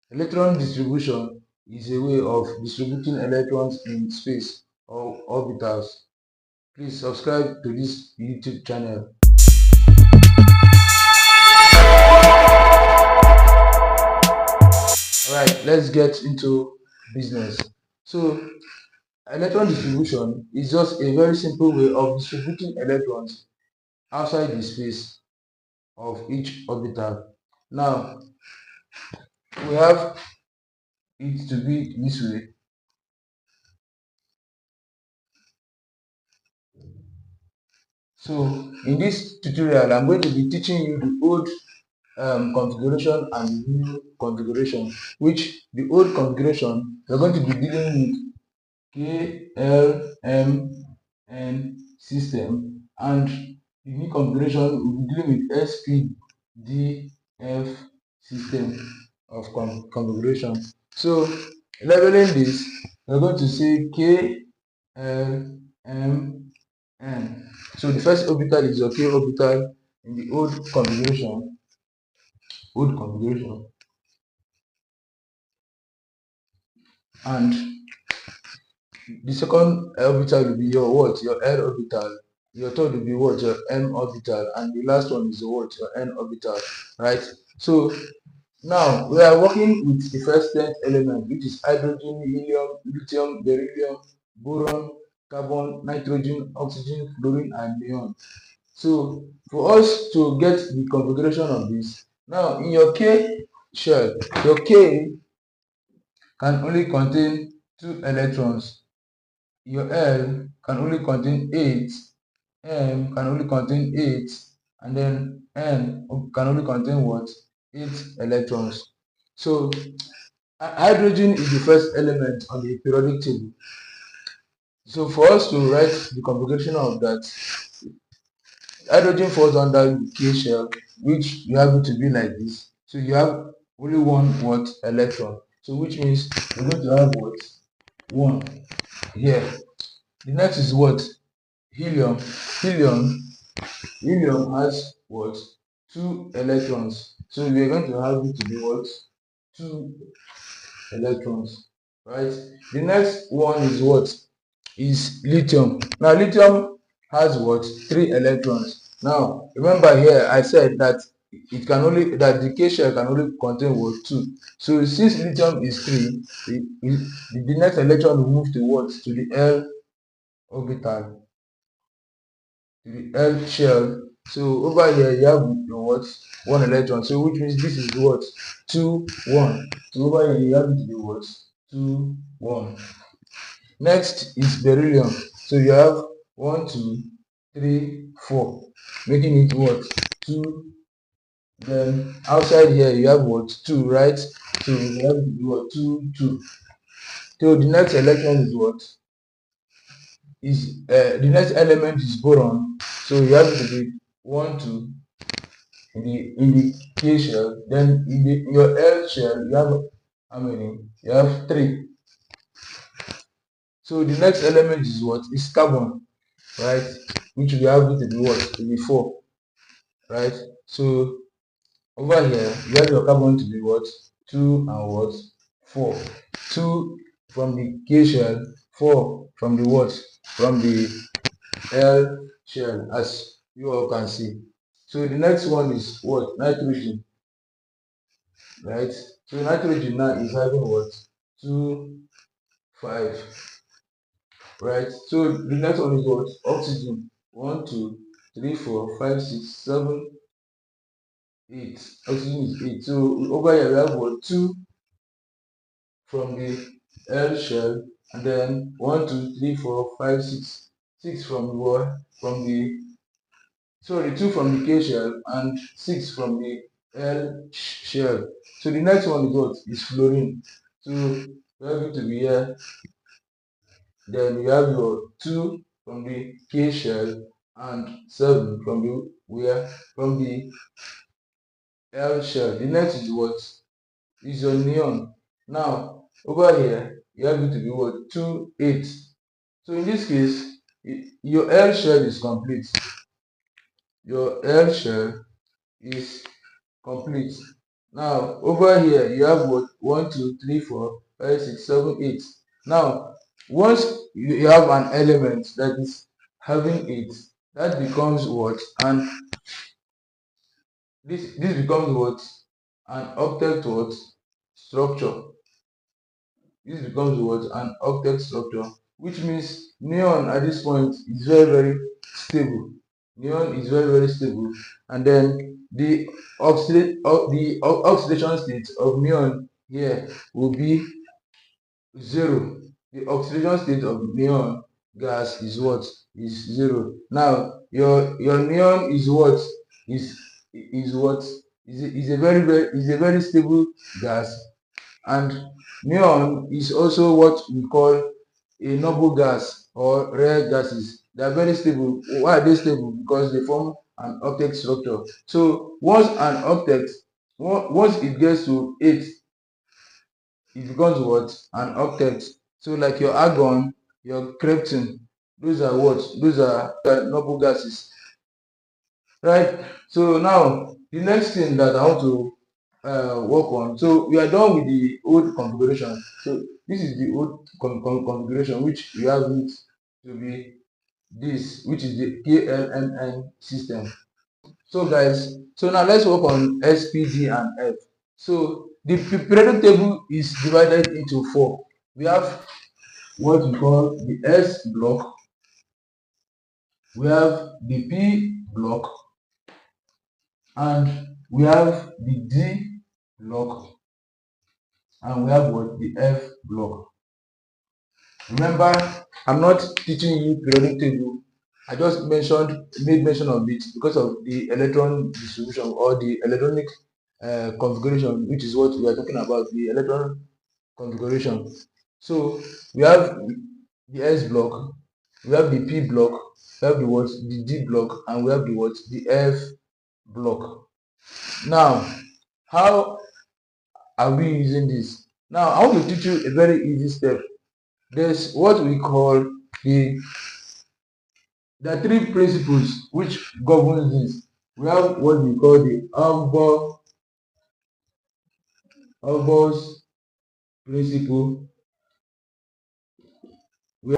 Electron distribution is a way of distributing electrons in space or orbitals. Please subscribe to this YouTube channel. Alright, let's get into business. So, electron distribution is just a very simple way of distributing electrons outside the space of each orbital. Now, we have it to be this way. So, in this tutorial, I'm going to be teaching you the old configuration and new configuration, which the old configuration we're going to be dealing with K, L, M, N system, and the new configuration will be dealing with S, P, D, F system of configuration. So leveling this, we're going to say K, L, M, N. So the first orbital is your K orbital in the old configuration. And the second orbital will be your what? Your L orbital. Your third will be what? Your M orbital. And the last one is what? Your N orbital. Right? So now we are working with the first 10th element, which is hydrogen, helium, lithium, beryllium, boron, carbon, nitrogen, oxygen, fluorine, and neon. So for us to get the configuration of this, now in your K shell, your K can only contain 2 electrons. Your L can only contain 8, M can only contain 8, and then N can only contain what? 8 electrons. So hydrogen is the first element on the periodic table. So for us to write the configuration of that, hydrogen falls under the K shell, which you have it to be like this. So you have only one what? Electron. So which means you're going to have what? 1 here. The next is what? Helium. Helium has what? 2 electrons. So we are going to have it to be what? 2 electrons. Right? The next one is what? Is lithium. Now lithium has what? 3 electrons. Now remember here I said that it can only the K shell can only contain what? 2. So since lithium is 3, the next electron will move to what? To the L orbital, to the L shell. So over here you have what? 1 electron. So which means this is what? 2, 1. So over here you have it to be what? 2, 1. Next is beryllium. So you have 1, 2, 3, 4, making it what? 2. Then outside here you have what? 2, right? So you have what? 2, 2. So the next electron is what? Is the next element is boron. So you have to be 1, 2 in the K shell. Then in your L shell you have how many? You have 3. So the next element is what? Is carbon, right? Which we have it to be what? To be 4, right? So over here you have your carbon to be what? 2 and what? 4. 2 from the K shell, 4 from the what? From the L shell, as you all can see. So the next one is what? Nitrogen, right? So nitrogen now is having what? 2, 5, right? So the next one is what? Oxygen, 1, 2, 3, 4, 5, 6, 7, 8. Oxygen is 8. So over here we have what? 2 from the L shell, and then 1, 2, 3, 4, 5, 6, 6 from the what? From the 2 from the K shell and 6 from the L shell. So the next one is what? Is fluorine. So we have it to be here. Then you have your 2 from the K shell and 7 from the where? From the L shell. The next is what? Is your neon. Now over here you have it to be what? 2, 8. So in this case your L shell is complete. Your L shell is complete. Now over here you have what 1, 2, 3, 4, 5, 6, 7, 8. Now once you have an element that is having 8, that becomes what? And this becomes what? An octet what? Structure. This becomes what? An octet structure, which means neon at this point is very stable. Neon is very stable, and then the oxidation state of neon here will be 0. The oxidation state of neon gas is what? Is 0. Now your neon is what? Is what? Is a very stable gas, and neon is also what we call a noble gas or rare gases. They are very stable. Why are they stable? Because they form an octet structure. So once an octet, once it gets to 8, it becomes what? An octet. So like your argon, your krypton, those are what? Those are noble gases, right? So now the next thing that I want to work on. So we are done with the old configuration. So this is the old configuration, which we have it to be this, which is the KLMN system. So guys, so now let's work on SPD and F. So the periodic table is divided into 4. We have what we call the S block, we have the P block, and we have the D block, and we have what? The F block. Remember, I'm not teaching you periodic table. I just made mention of it because of the electron distribution or the electronic configuration, which is what we are talking about, the electron configuration. So we have the S block, we have the P block, we have the what? The D block, and we have the what? The F block. Now, how are we using this? Now, I want to teach you a very easy step. There's what we call there are 3 principles which govern this. We have what we call the Hubble's principle. We